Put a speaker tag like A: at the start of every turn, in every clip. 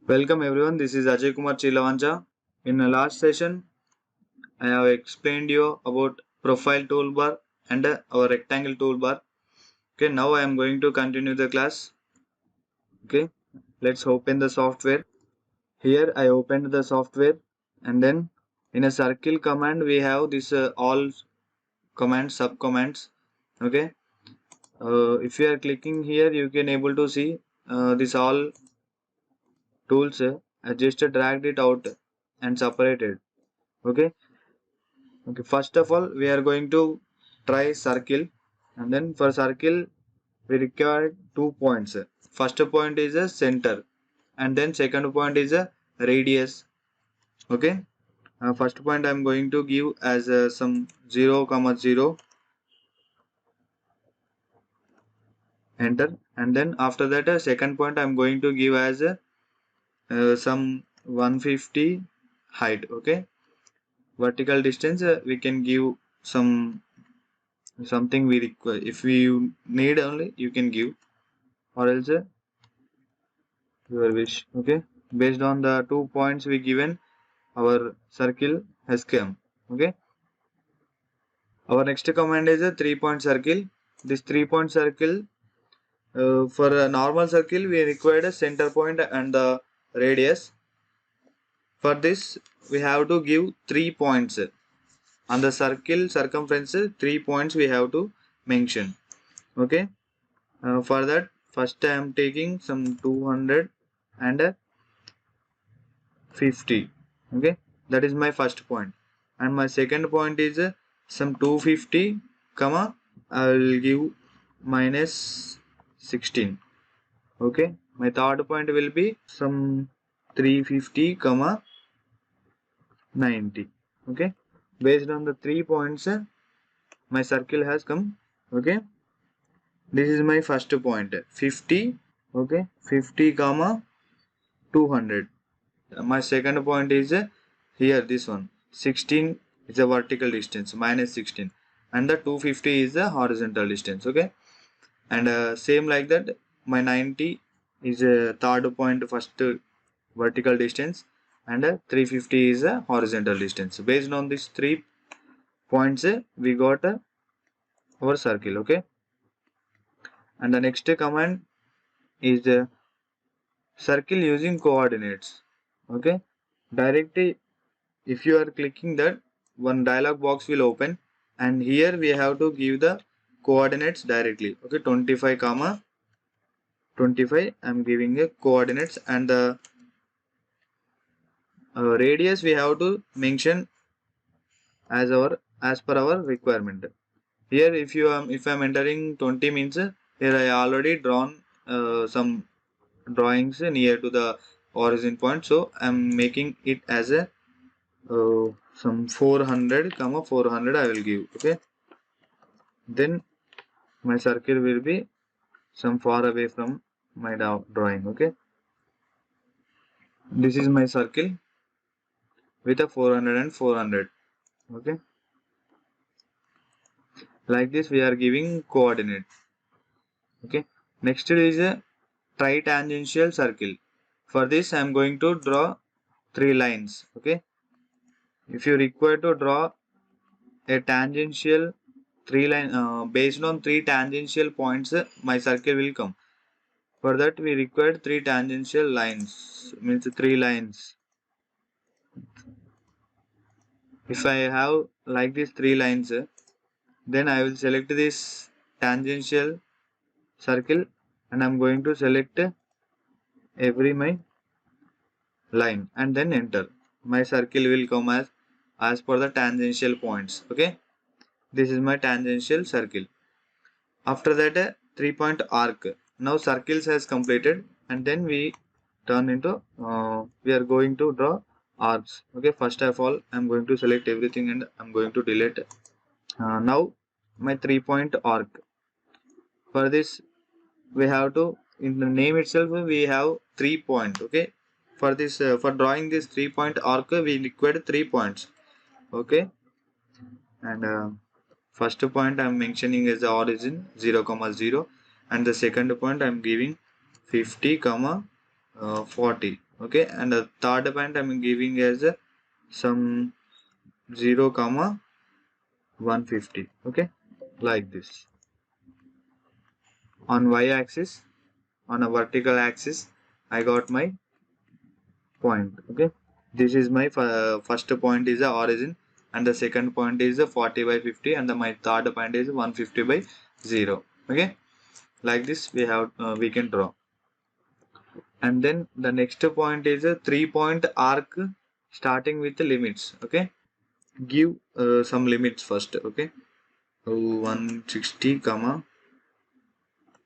A: Welcome everyone, this is Ajay Kumar Chilavancha. In the last session, I have explained you about profile toolbar and our rectangle toolbar. Okay, now I am going to continue the class. Okay, let's open the software. Here I opened the software, and then in a circle command we have this all commands, sub commands. Okay, if you are clicking here, you can able to see this all tools. I just dragged it out and separated. Okay. Okay, first of all, we are going to try circle, and then for circle, we require 2 points. First point is a center, and then second point is a radius. Okay, first point I am going to give as some 0, comma 0, enter, and then after that, second point I am going to give as some 150 height. Okay, vertical distance we can give something we require. If we need only, you can give, or else your wish. Okay, based on the 2 points we given, our circle has come. Okay, our next command is a 3 point circle. This 3 point circle, for a normal circle we required a center point and the radius. For this we have to give 3 points on the circle circumference. 3 points we have to mention. Okay, for that, first I am taking some 200 and 50. Okay, that is my first point, and my second point is some 250 comma I will give minus 16. Okay, my third point will be some 350 comma 90. Okay, based on the 3 points, my circle has come. Okay, this is my first point, 50. Okay, 50 comma 200. My second point is here, this one, 16 is a vertical distance, minus 16, and the 250 is the horizontal distance. Okay, and same like that, my 90 is a third point, first vertical distance, and 350 is a horizontal distance. Based on these 3 points, we got our circle. Okay, and the next command is circle using coordinates. Okay, directly if you are clicking that, one dialog box will open, and here we have to give the coordinates directly. Okay, 25 comma 25 I'm giving a coordinates, and the radius we have to mention as per our requirement. Here if I'm entering 20 means, here I already drawn some drawings near to the origin point, so I'm making it as a some 400 comma 400 I will give. Okay, then my circle will be some far away from my drawing. Okay, this is my circle with a 400 and 400. Okay, like this we are giving coordinate. Okay, next is a tritangential circle. For this I am going to draw 3 lines. Okay, if you require to draw a tangential 3 line, based on 3 tangential points, my circle will come. For that we required 3 tangential lines, means 3 lines. If I have like this 3 lines, then I will select this tangential circle, and I'm going to select every my line and then enter. My circle will come as per the tangential points. Okay, this is my tangential circle. After that, a 3 point arc. Now circles has completed, and then we turn into we are going to draw arcs. Okay, first of all I'm going to select everything and I'm going to delete. Now my 3 point arc. For this we have to, in the name itself we have 3 point. Okay, for this for drawing this 3 point arc we require 3 points. Okay, and first point I'm mentioning as the origin 0 comma 0, and the second point I'm giving 50 comma 40. okay, and the third point I'm giving as some 0 comma 150, okay, like this. On y-axis, on a vertical axis, I got my point, okay. This is my first point is the origin, and the second point is the 40 by 50, and my third point is 150 by 0, okay. Like this we can draw. And then the next point is a 3-point arc starting with the limits, okay. Give some limits first, okay. 160 comma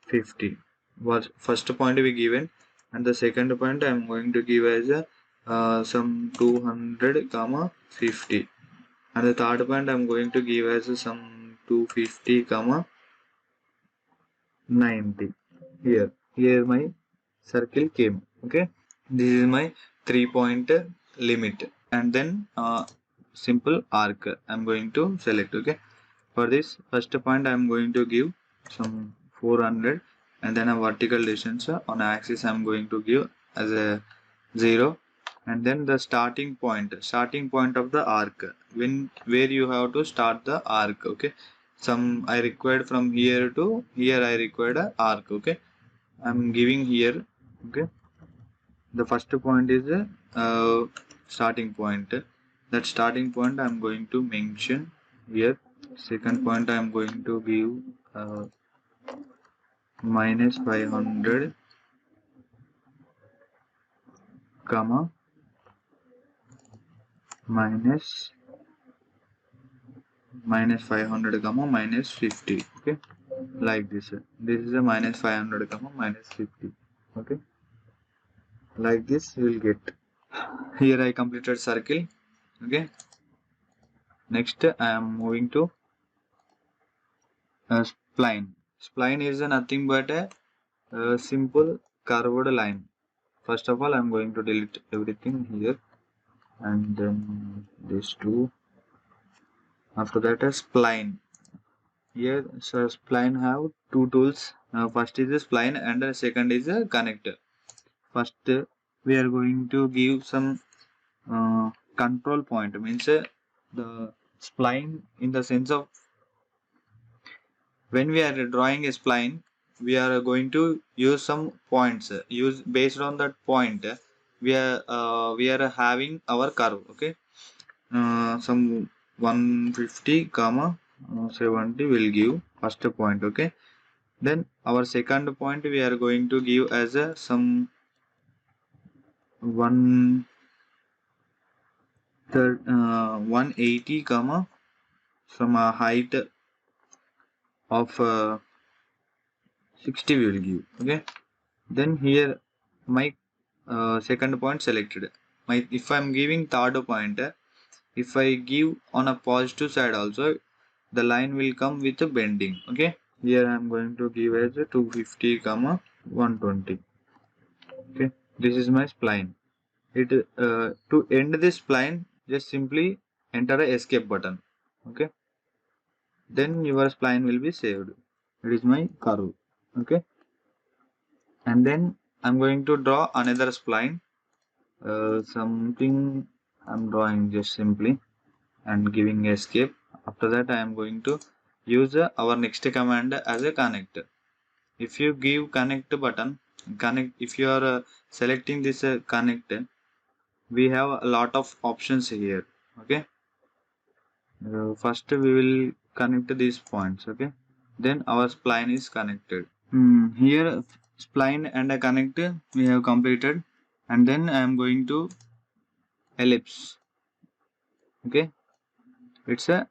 A: 50 was first point we given, and the second point I am going to give as a some 200 comma 50, and the third point I am going to give as some 250 comma 90. Here my circle came, okay. This is my 3-point limit, and then simple arc I'm going to select, okay. For this first point I'm going to give some 400, and then a vertical distance on axis I'm going to give as a 0, and then the starting point of the arc, where you have to start the arc, okay. Some I required from here to here, I required a arc, okay. I'm giving here, okay. The first point is starting point. That starting point I'm going to mention here. Second point I'm going to give minus 500 comma minus 500 comma minus 50, okay, like this. This is a minus 500 comma minus 50, okay, like this you will get. Here I completed circle, okay. Next I am moving to spline. Spline is nothing but a simple curved line. First of all, I'm going to delete everything here, and then these two. After that, a spline. Here, so spline have two tools. First is a spline, and the second is a connector. First, we are going to give some control point. Means the spline in the sense of when we are drawing a spline, we are going to use some points. Use based on that point, we are having our curve, okay. Some 150 comma 70 will give first point, okay. Then our second point we are going to give as a some 180 comma some height of 60 we will give, okay. Then here my second point selected. My if I am giving third point, if I give on a positive side also, the line will come with a bending, okay. Here I am going to give as a 250 comma 120, okay. This is my spline. It to end this spline, just simply enter a escape button, okay. Then your spline will be saved. It is my curve, okay. And then I'm going to draw another spline, something I'm drawing just simply and giving escape. After that I am going to use our next command as a connect. If you give connect button, connect, if you are selecting this connect, we have a lot of options here, okay. First we will connect these points, okay. Then our spline is connected. Here spline and a connect we have completed, and then I am going to ellipse, okay. It's a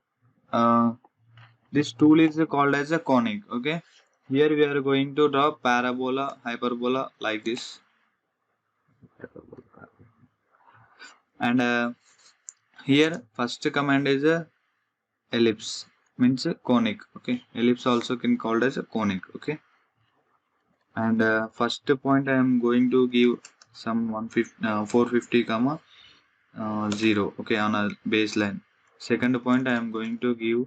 A: this tool is called as a conic, okay. Here we are going to draw parabola, hyperbola like this, and here first command is a ellipse, means a conic, okay. Ellipse also can called as a conic, okay. And first point I am going to give some 450 comma 0, okay, on a baseline. Second point I am going to give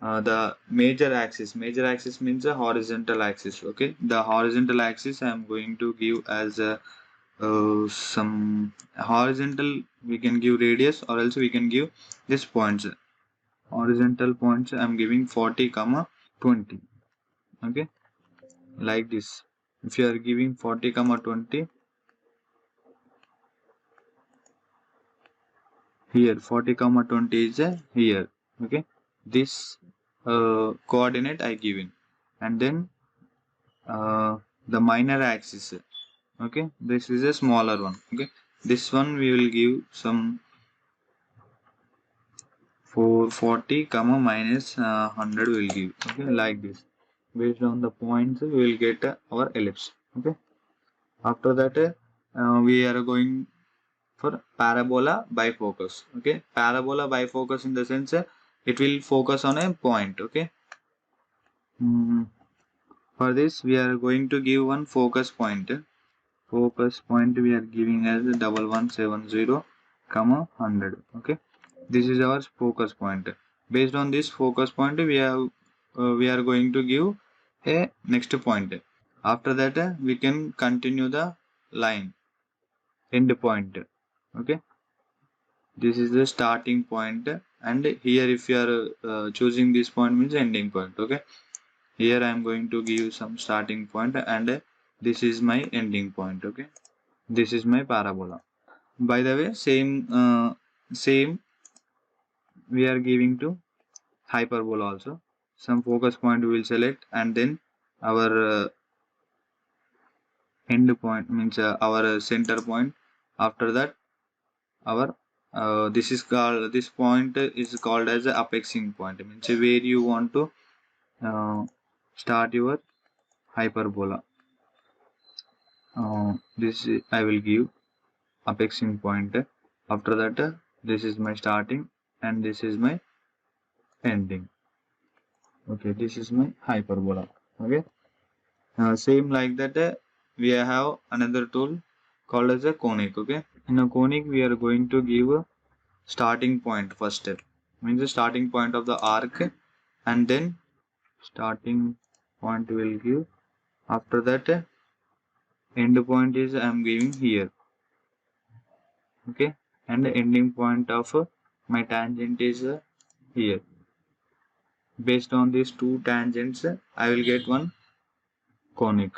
A: the major axis. Major axis means a horizontal axis, okay. The horizontal axis I am going to give as some horizontal, we can give radius, or else we can give this points. Horizontal points I'm giving 40 comma 20. Okay, like this. If you are giving 40 comma 20, here 40 comma 20 is here. Okay, this coordinate I given, and then the minor axis. Okay, this is a smaller one. Okay, this one we will give some 440 comma minus 100 will give. Okay, like this. Based on the points we will get our ellipse. Okay, after that we are going for parabola bifocus. Okay, parabola bifocus in the sense it will focus on a point. Okay, for this we are going to give one focus point. Focus point we are giving as 1170 comma 100. Okay, this is our focus point. Based on this focus point we are going to give a next point. After that we can continue the line end point. Okay, this is the starting point, and here if you are choosing this point means ending point. Okay, here I am going to give some starting point, and this is my ending point. Okay, this is my parabola. By the way, same we are giving to hyperbola also. Some focus point we will select, and then our end point means our center point. After that our this point is called as a apexing point, means where you want to uh, start your hyperbola. This I will give apexing point. After that this is my starting, and this is my ending. Okay, this is my hyperbola. Okay, same like that we have another tool called as a conic. Okay, in a conic we are going to give a starting point first, means the starting point of the arc, and then starting point will give. After that end point is I am giving here. Okay, and the ending point of my tangent is here. Based on these two tangents I will get one conic,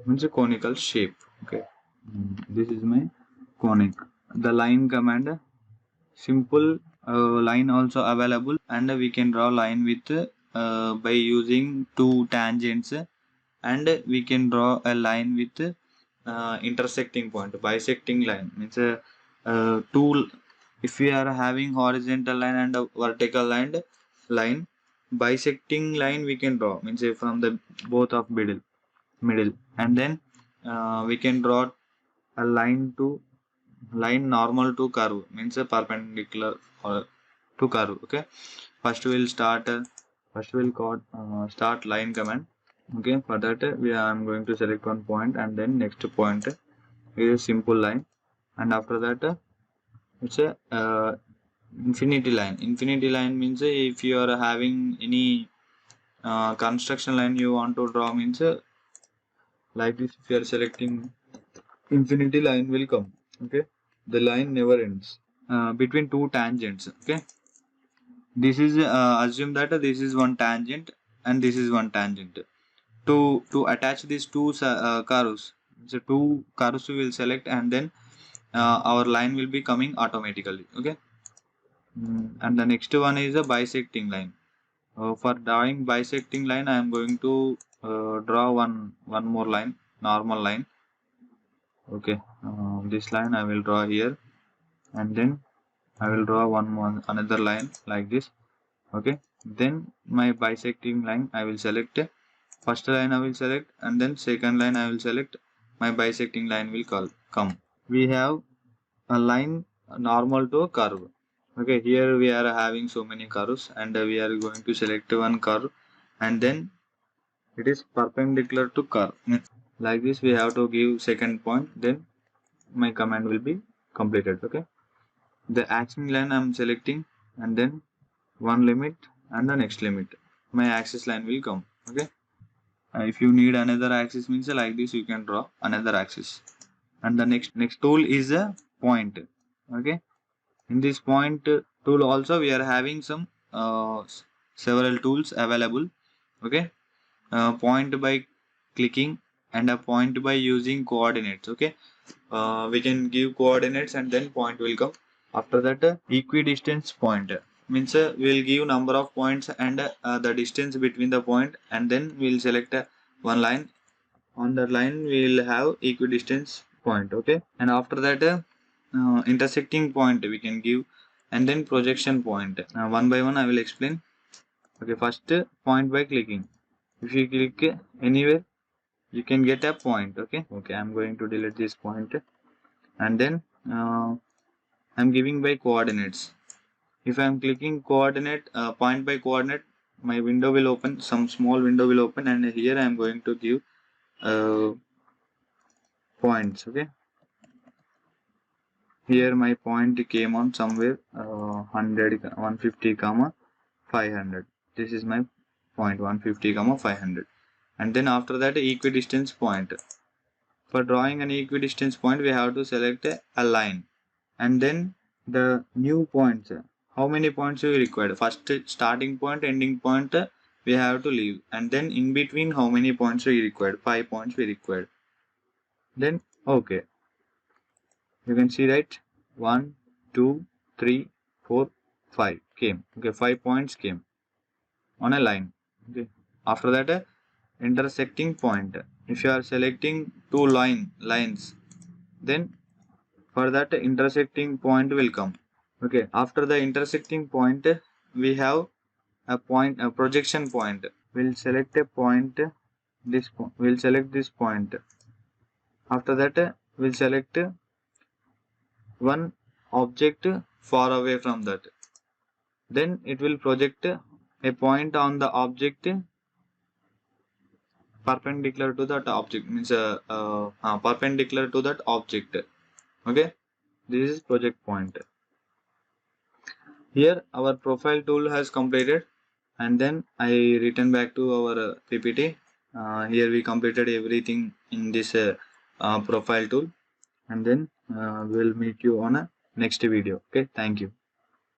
A: means a conical shape. Okay, this is my conic. The line command, simple line also available, and we can draw line with by using two tangents, and we can draw a line with intersecting point. Bisecting line means two, if we are having horizontal line and a vertical line, bisecting line we can draw, means from the both of middle, and then we can draw a line normal to curve, means a perpendicular or to curve. Okay, first we'll start line command. Okay, for that I'm going to select one point, and then next point is a simple line, and after that it's a infinity line. Infinity line means if you are having any construction line you want to draw, means like this, if you are selecting infinity line will come. Okay, the line never ends between two tangents. Okay, this is assume that this is one tangent and this is one tangent. To attach these two curves, so two curves we will select, and then our line will be coming automatically. Okay, and the next one is a bisecting line. For drawing bisecting line I am going to draw one more line, normal line. Okay, this line I will draw here, and then I will draw one more another line like this. Okay, then my bisecting line I will select. First line I will select, and then second line I will select. My bisecting line will come. We have a line normal to a curve. Okay, here we are having so many curves, and we are going to select one curve, and then it is perpendicular to curve. Like this we have to give second point, then my command will be completed. Okay, the axis line I'm selecting, and then one limit and the next limit, my axis line will come. Okay, if you need another axis, means like this you can draw another axis. and the next tool is a point. Okay, in this point tool also we are having some several tools available. Okay, point by clicking and a point by using coordinates. Okay, we can give coordinates and then point will come. After that, equidistance point means we'll give number of points and the distance between the point, and then we'll select one line. On that line we'll have equidistance point. Okay, and after that intersecting point we can give, and then projection point. One by one I will explain. Okay, first point by clicking. If you click anywhere you can get a point. Okay, I'm going to delete this point, and then I'm giving by coordinates. If I'm clicking coordinate point by coordinate, my window will open, some small window will open, and here I'm going to give uh, points. Okay, here my point came on somewhere 100 150 comma 500. This is my point 150 comma 500, and then after that equidistance point. For drawing an equidistance point we have to select a line, and then the new points. How many points we required? First starting point, ending point we have to leave, and then in between how many points we required? 5 points we required. Then okay, you can see right, 1 2 3 4 5 came. Okay, 5 points came on a line. Okay, after that intersecting point. If you are selecting two lines, then for that intersecting point will come. Okay, after the intersecting point we have a projection point. We'll select a point, we'll select this point. After that we'll select one object far away from that, then it will project a point on the object perpendicular to that object, means perpendicular to that object. Okay, this is project point. Here our profile tool has completed, and then I return back to our PPT. Here we completed everything in this profile tool, and then we'll meet you on a next video. Okay, thank you.